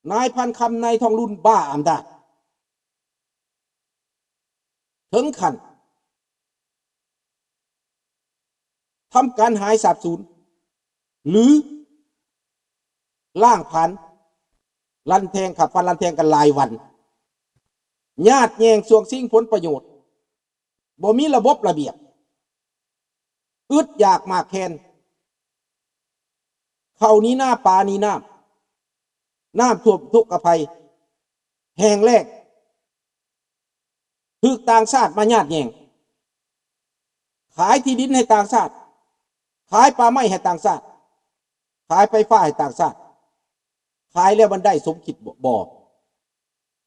นายพันคำนายทองรุ่นบ้าอำนาจถึงขั้นทำการหายสาบสูญหรือล่างพันลันแทงขับฟันลันแทงกันหลายวันญาติแยงสวงซิ่งผลประโยชน์บ่มีระบบระเบียบอึดอยากมากแค้นเขานี้หน้าปลานี้น้ำท่วมทุกข์ภัยแห่งแรกถึกต่างชาติมาญาติแยงขายที่ดินให้ต่างชาติขายปลาไม้ให้ต่างชาติขายไฟฟ้าให้ต่างชาติขายแล้วมันได้สมคิดบ่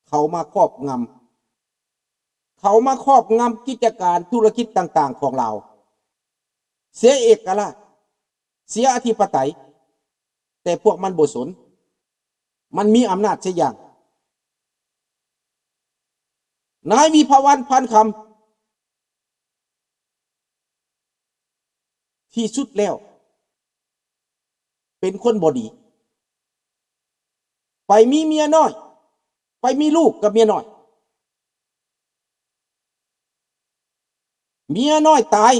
เขามาครอบงำกิจการธุรกิจต่างๆของเราเสียเอกราชเสียอธิปไตยแต่พวกมันบ่สนมันมีอำนาจเสียอย่างนายวิภวันพันคำที่สุดแล้วเป็นคนบดีไปมีเมียน้อยไปมีลูกกับเมียน้อยเมียน้อยตาย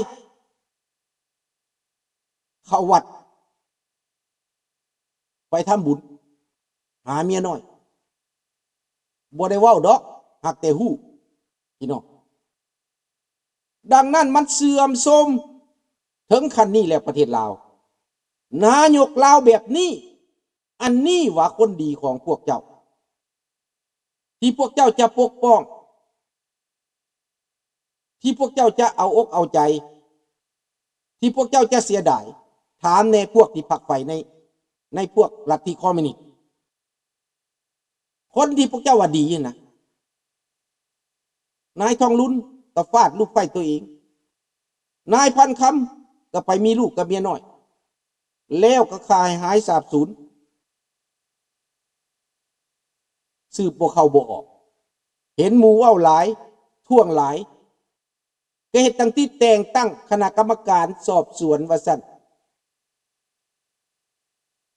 เข้าวัดไปทำบุญหาเมียน้อยบ่ได้เว้าดอกหักแต่ฮู้พี่น้องดังนั้นมันเสื่อมโทรมถึงขั้นนี้แล้วประเทศลาวนายกลาวแบบนี้อันนี้ว่าคนดีของพวกเจ้าที่พวกเจ้าจะปกป้องที่พวกเจ้าจะเอาอกเอาใจที่พวกเจ้าจะเสียดายถามในพวกที่พักไฟในพวกลัทธิคอมมิวนิสต์คนที่พวกเจ้าว่าดีนะนายทองลุ้นก็ฟาดลูกไฟตัวเองนายพันคำก็ไปมีลูกกับเมียน้อยแล้วก็คายหายสาบสูญสืบพวกเขาบ่ออกเห็นหมู่ว่าหลายท่วงหลายก็เหตุตั้งที่แต่งตั้งคณะกรรมการสอบสวนว่าสั่น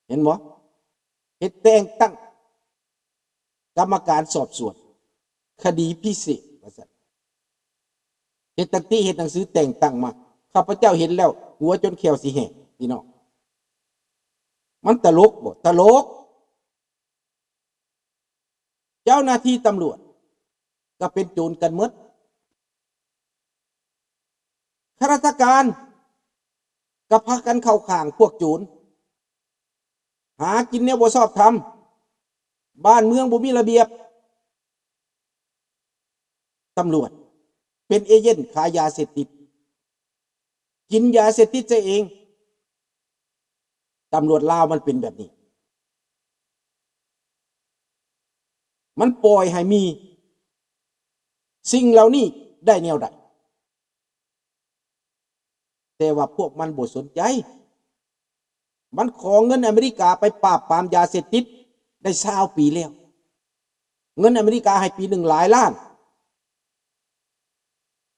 เห็นบ่เหตุแต่งตั้งกรรมการสอบสวนคดีพิเศษว่าสั่นเหตุตั้งที่เหตุหนังสือแต่งตั้งมาข้าพเจ้าเห็นแล้วหัวจนเขียวสีแห้งพี่น้องมันตลกบ่ตลกเจ้าหน้าที่ตำรวจก็เป็นโจรกันหมดข้าราชการก็พากันเข้าข้างพวกโจรหากินเนี่ยบ่ชอบทำบ้านเมืองบ่มีระเบียบตำรวจเป็นเอเย่นขายยาเสพติดกินยาเสพติดซะเองตำรวจลาวมันเป็นแบบนี้มันปล่อยให้มีสิ่งเหล่านี้ได้แนวใดแต่ว่าพวกมันบ่สนใจมันขอเงินอเมริกาไปปราบปรามยาเสพติดได้20 ปีแล้วเงินอเมริกาให้ปีหนึ่งหลายล้าน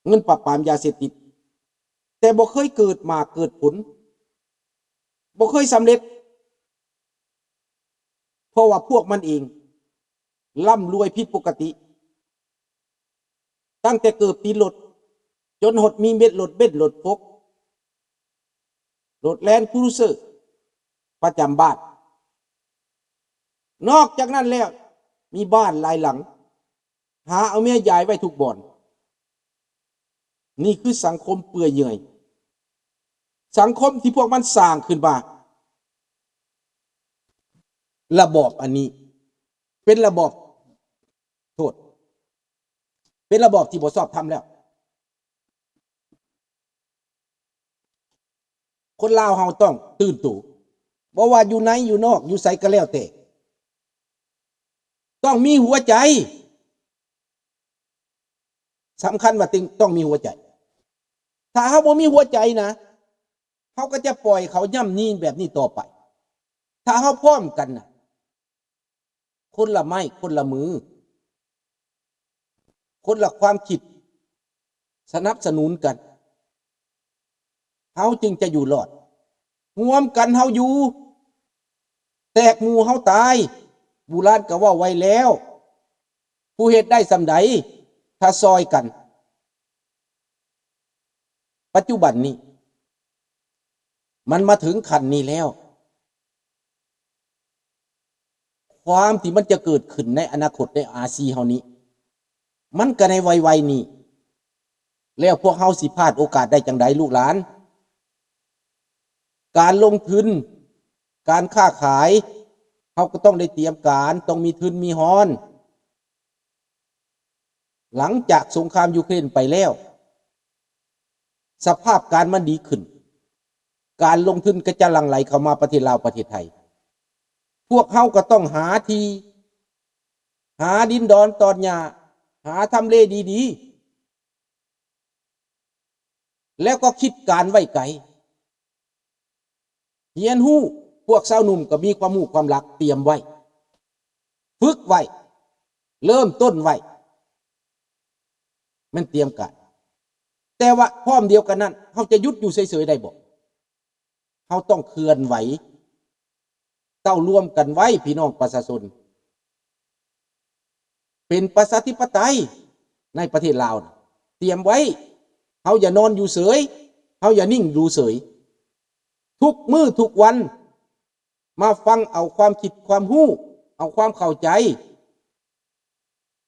เงินปราบปรามยาเสพติดแต่บ่เคยเกิดมาเกิดผลบ่เคยสำเร็จเพราะว่าพวกมันเองร่ำรวยผิดปกติตั้งแต่เกิดตีรถจนหดมีเม็ดรถเบ็ดรถฟกรถแลนด์ครูเซอร์ประจำบ้านนอกจากนั้นแล้วมีบ้านหลายหลังหาเอาเมียยายไว้ทุกบ่อนนี่คือสังคมเปื่อยเยื่อยสังคมที่พวกมันสร้างขึ้นมาระบอบอันนี้เป็นระบอบโทษเป็นระบอบที่บ่ชอบทำแล้วคนลาวเฮาต้องตื่นตัวบ่ว่าอยู่ในอยู่นอกอยู่ไสก็แล้วแต่ต้องมีหัวใจสำคัญว่าต้องมีหัวใจถ้าเขาบ่มีหัวใจนะเขาก็จะปล่อยเขาย่ำนี้แบบนี้ต่อไปถ้าเขาพร้อมกันนะคนละไม้คนละมือคนละความคิดสนับสนุนกันเขาจึงจะอยู่รอดร่วมกันเขาอยู่แตกหมู่เขาตาย โบราณก็ว่าไว้แล้ว ผู้เฮ็ดได้สำใดถ้าซอยกันปัจจุบันนี้มันมาถึงขั้นนี้แล้วความที่มันจะเกิดขึ้นในอนาคตในอาซีเฮานี้มันก็ในวัยนี้แล้วพวกเฮาสิพลาดโอกาสได้จังไดลูกหลานการลงทุนการค้าขายเฮาก็ต้องได้เตรียมการต้องมีทุนมีฮอนหลังจากสงครามยูเครนไปแล้วสภาพการมันดีขึ้นการลงทุนก็จะหลั่งไหลเข้ามาประเทศลาวประเทศไทยพวกเฮาก็ต้องหาที่หาดินดอนตอนหญ้าหาทำเลดีๆแล้วก็คิดการไว้ไกลเรียนรู้พวกสาวหนุ่มก็มีความรู้ความรักเตรียมไว้ฝึกไว้เริ่มต้นไว้มันเตรียมกันแต่ว่าพร้อมเดียวกันนั้นเขาจะยุดอยู่เฉยๆได้บ่เขาต้องเคลื่อนไหวเต้ารวมกันไว้พี่น้องประชาชนเป็นประชาธิปไตยในประเทศลาวนะเตรียมไว้เขาอย่านอนอยู่เฉยเขาอย่านิ่งดูเฉยทุกมื้อทุกวันมาฟังเอาความคิดความรู้เอาความเข้าใจ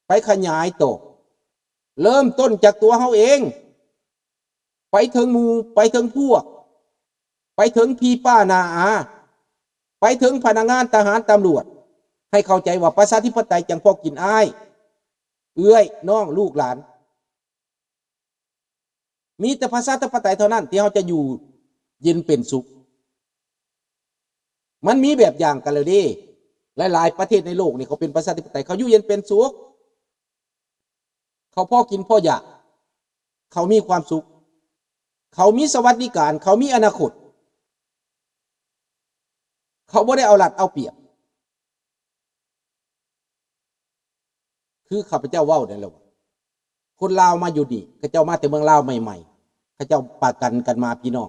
ไปขยายต่อเริ่มต้นจากตัวเขาเองไปถึงหมู่ไปถึงพวกไปถึงพี่ป้านาอาไปถึงพนักงานทหารตำรวจให้เข้าใจว่าประชาธิปไตยจังพอกินอ้ายเอื้อยน้องลูกหลานมีแต่ประชาธิปไตยเท่านั้นที่เขาจะอยู่เย็นเป็นสุขมันมีแบบอย่างกันเลยดิหลายๆประเทศในโลกนี่เขาเป็นประชาธิปไตยเขาอยู่เย็นเป็นสุขเขาพอกินพออยากเขามีความสุขเขามีสวัสดิการเขามีอนาคตเขาไม่ได้เอาหลัดเอาเปรียบคือข้าพเจ้าเว้าได้แล้วคนลาวมาอยู่ดีข้าเจ้ามาแต่เมืองลาวใหม่ๆข้าเจ้าปากันกันมาพี่น้อง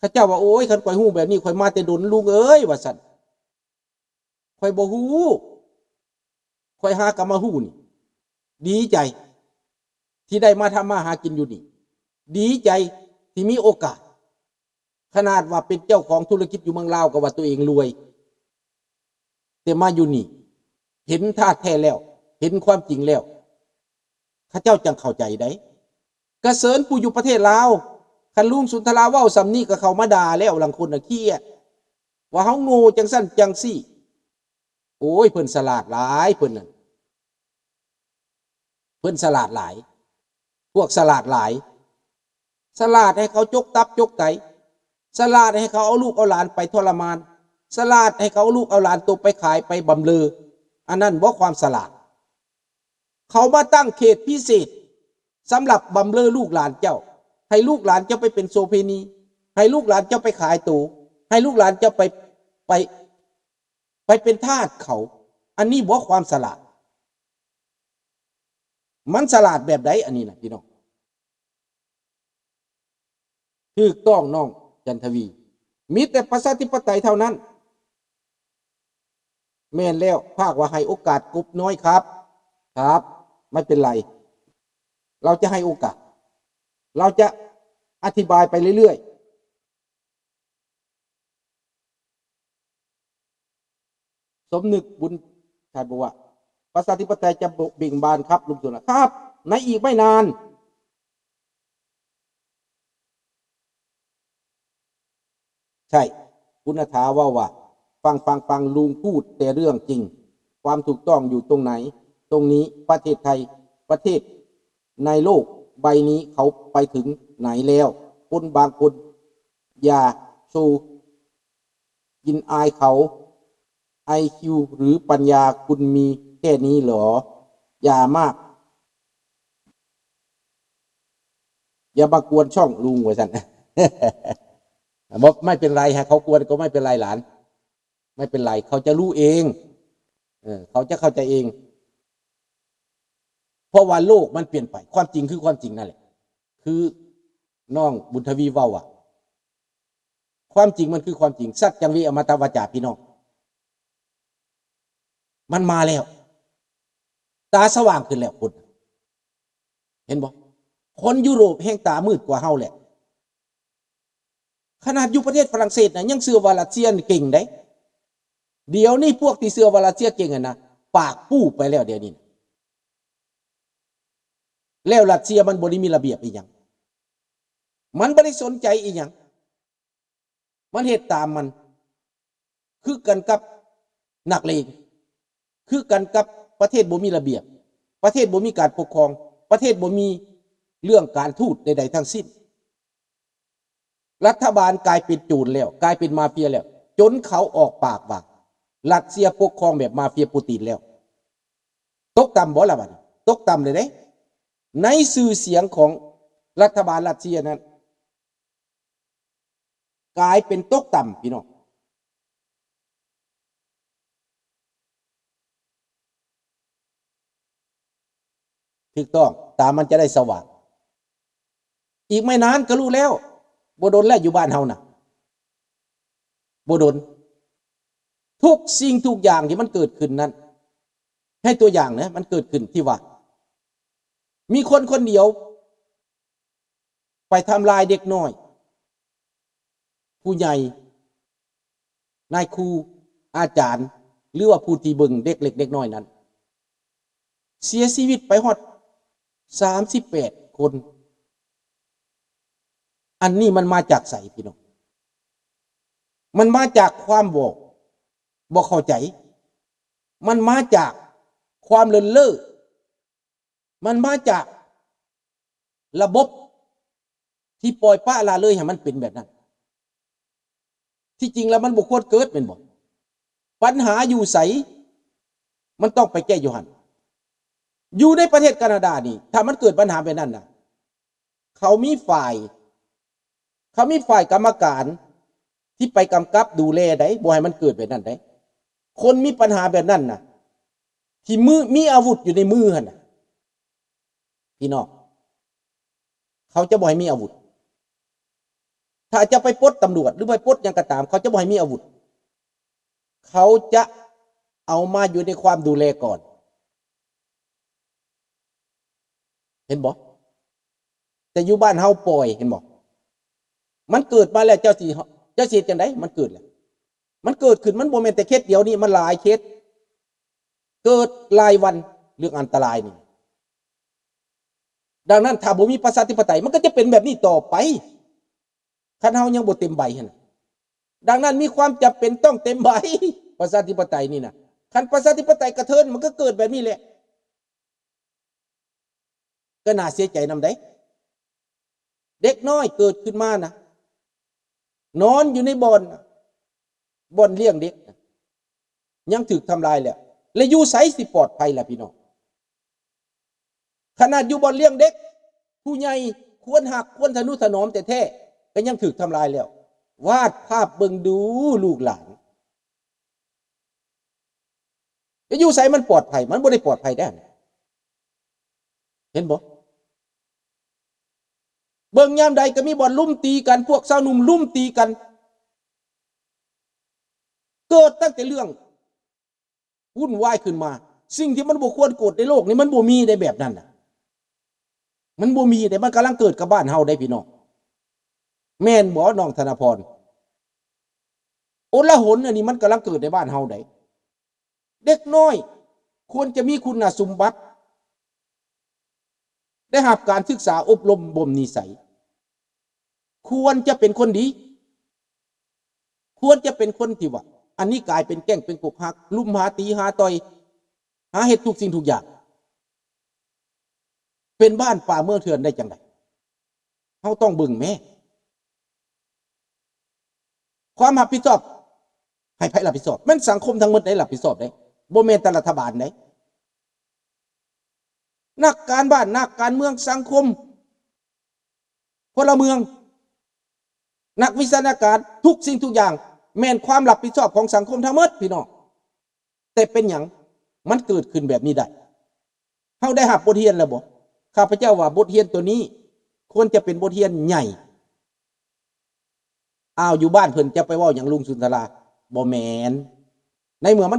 ข้าเจ้าว่าโอ้ยคันข่อยฮู้แบบนี้ข่อยมาแต่ดนลุงเอ้ยว่าซั่นข่อยบ่ฮู้ข่อยหากะมาฮู้นี่ดีใจที่ได้มาทำมาหากินอยู่นี่ดีใจที่มีโอกาสขนาดว่าเป็นเจ้าของธุรกิจอยู่เมืองลาวก็ว่าตัวเองรวยแต่มาอยู่นี่เห็นท่าแท้แล้วเห็นความจริงแล้วข้าเจ้าจังเข้าใจได้กระเสริญผู้อยู่ประเทศลาวคันลุงสุนทราเว้าสำนี้ก็เข้ามาด่าแล้วหลังคนน่ะขี้ว่าเฮาโง่จังซั่นจังซี่โอ้ยเพิ่นฉลาดหลายเพิ่นน่ะเพิ่นฉลาดหลายพวกฉลาดหลายฉลาดให้เขาจกตับจกไตฉลาดให้เขาเอาลูกเอาหลานไปทรมานฉลาดให้เขาเอาลูกเอาหลานตัวไปขายไปบำเรออันนั้นบ่ความฉลาดเขามาตั้งเขตพิเศษสำหรับบำเรอลูกหลานเจ้าให้ลูกหลานเจ้าไปเป็นโสเภณีให้ลูกหลานเจ้าไปขายตัวให้ลูกหลานเจ้าไปเป็นทาสเขาอันนี้บ่ความฉลาดมันฉลาดแบบใดอันนี้นะพี่น้องถูกต้องน้องจันทวีมีแต่ประชาธิปไตยเท่านั้นแม่นแล้วภาคว่าให้โอกาสกลุ่มน้อยครับครับไม่เป็นไรเราจะให้โอกาสเราจะอธิบายไปเรื่อยๆสมนึกบุญชาติบอกว่าประชาธิปไตยจะเบ่งบานครับลุงสุนครับในอีกไม่นานใช่คุณธาว่าฟังลุงพูดแต่เรื่องจริงความถูกต้องอยู่ตรงไหนตรงนี้ประเทศไทยประเทศในโลกใบนี้เขาไปถึงไหนแล้วคนบางคนอย่าโชว์กินอายเขาIQ หรือปัญญาคุณมีแค่นี้หรออย่ามากอย่ามากวนช่องลุงว่าสันบอกไม่เป็นไรฮะเขากวนก็ไม่เป็นไรหลานไม่เป็นไรเขาจะรู้เองเขาจะเข้าใจเองเพราะว่าโลกมันเปลี่ยนไปความจริงคือความจริงนั่นแหละคือน้องบุญทวีเว้าอ่ะความจริงมันคือความจริงสัจจังวิอมตะวาจาพี่น้อง มันมาแล้วตาสว่างขึ้นแล้วคนเห็นบ่คนยุโรปแห่งตามืดกว่าเฮาแหละขนาดอยู่ประเทศฝรั่งเศสนะยังเชื่อว่ารัสเซียเก่งได้เดี๋ยวนี้พวกที่เชื่อว่ารัสเซียเก่งนะปากปู้ไปแล้วเดี๋ยวนี้แล้วรัสเซียมันบ่ได้มีระเบียบอีหยังมันบ่ได้สนใจอีหยังมันเฮ็ดตามมันคือกันกับนักเลงคือกันกับประเทศบ่มีระเบียบประเทศบ่มีการปกครองประเทศบ่มีเรื่องการทูตใดๆทั้งสิ้นรัฐบาลกลายเป็นโจรแล้วกลายเป็นมาเฟียแล้วจนเขาออกปากว่ารัสเซียปกครองแบบมาเฟียปูตินแล้วตกต่ำบ่ล่ะบัดตกต่ำเลยเด้ในชื่อเสียงของรัฐบาลรัสเซียนั้นกลายเป็นตกต่ำพี่น้องถูกต้องตามันจะได้สว่างอีกไม่นานก็รู้แล้วบ่โดนแล้วอยู่บ้านเฮาน่ะบ่โดนทุกสิ่งทุกอย่างที่มันเกิดขึ้นนั้นให้ตัวอย่างนะมันเกิดขึ้นที่ว่ามีคนคนเดียวไปทำลายเด็กน้อยผู้ใหญ่นายครูอาจารย์หรือว่าผู้ที่เบิ่งเด็กเล็กเด็กน้อยนั้นเสียชีวิตไปฮอด38 คนอันนี้มันมาจากไสพี่น้องมันมาจากความบ่เข้าใจมันมาจากความเลินเล่อมันมาจากระบบที่ปล่อยปละละเลยให้มันเป็นแบบนั้นที่จริงแล้วมันบ่ควรเกิดเป็นบ่ปัญหาอยู่ไสมันต้องไปแก้อยู่หั่นอยู่ในประเทศแคนาดานี่ถ้ามันเกิดปัญหาแบบนั้นน่ะเขามีฝ่ายกรรมการที่ไปกำกับดูแลได้บ่ให้มันเกิดแบบนั้นได้คนมีปัญหาแบบนั้นน่ะที่มีอาวุธอยู่ในมือหั่นน่ะพี่น้องเขาจะบ่ให้มีอาวุธถ้าจะไปปล้นตำรวจหรือไปปล้นหยังก็ตามเขาจะบ่ให้มีอาวุธเขาจะเอามาอยู่ในความดูแลก่อนเห็นบ่แต่อยู่บ้านเฮาปล่อยเห็นบ่มันเกิดมาแล้วเจ้าสิจังได๋มันเกิดแล้วมันเกิดขึ้นมันบ่แม่นแต่เคสเดียวนี่มันหลายเคสเกิดรายวันเรื่องอันตรายนี่ดังนั้นถ้าบ่มีประชาธิปไตยมันก็จะเป็นแบบนี้ต่อไปคันเฮายังบ่เต็มใบหั่นดังนั้นมีความจำเป็นต้องเต็มใบประชาธิปไตยนี่นะคันประชาธิปไตยกระเทินมันก็เกิดแบบนี้แหละก็น่าเสียใจนำได้เด็กน้อยเกิดขึ้นมานะนอนอยู่ในบ่อนเลี้ยงเด็กยังถูกทำลายแล้วและอยู่ไสสิปลอดภัยล่ะพี่น้องขนาดอยู่บ่อนเลี้ยงเด็กผู้ใหญ่ควรหักควรทนุถนอมแต่แท้ก็ยังถูกทำลายแล้ววาดภาพเบิ่งดูลูกหลานจะอยู่ไสมันปลอดภัยมันบ่ได้ปลอดภัยได้เห็นบ่เบิ่งยามใดก็มีบ่อนลุ่มตีกันพวกสาวหนุ่มลุ่มตีกันเกิดตั้งแต่เรื่องวุ่นวายขึ้นมาสิ่งที่มันบ่ควรเกิดในโลกนี้มันบ่มีได้แบบนั้นน่ะมันบ่มีแต่มันกำลังเกิดกับบ้านเฮาได้พี่น้องแม่นบ่น้องธนพรโอละหนอันนี้มันกำลังเกิดในบ้านเฮาได้เด็กน้อยควรจะมีคุณสมบัติได้รับการศึกษาอบรมบ่มนิสัยควรจะเป็นคนดีควรจะเป็นคนที่ว่าอันนี้กลายเป็นแก๊งเป็นกบหักลุ่มหาตีหาต่อยหาเหตุทุกสิ่งทุกอย่างเป็นบ้านป่าเมืองเถื่อนได้จังไดเฮาต้องเบิ่งแม่ความรับผิดชอบให้ไผรับผิดชอบมันสังคมทั้งหมดได้รับผิดชอบได้บ่แม่นแต่รัฐบาลได้นักการบ้านนักการเมืองสังคมพลเมืองนักวิชาการทุกสิ่งทุกอย่างแม่นความรับผิดชอบของสังคมทั้งหมดพี่น้องแต่เป็นหยังมันเกิดขึ้นแบบนี้ได้เฮาได้รับบทเรียนแล้วบ่ข้าพเจ้าว่าบทเรียนตัวนี้ควรจะเป็นบทเรียนใหญ่อยู่บ้านเพิ่นจะไปเว้าหยังลุงสุนทราบ่แม่นในเมื่อมัน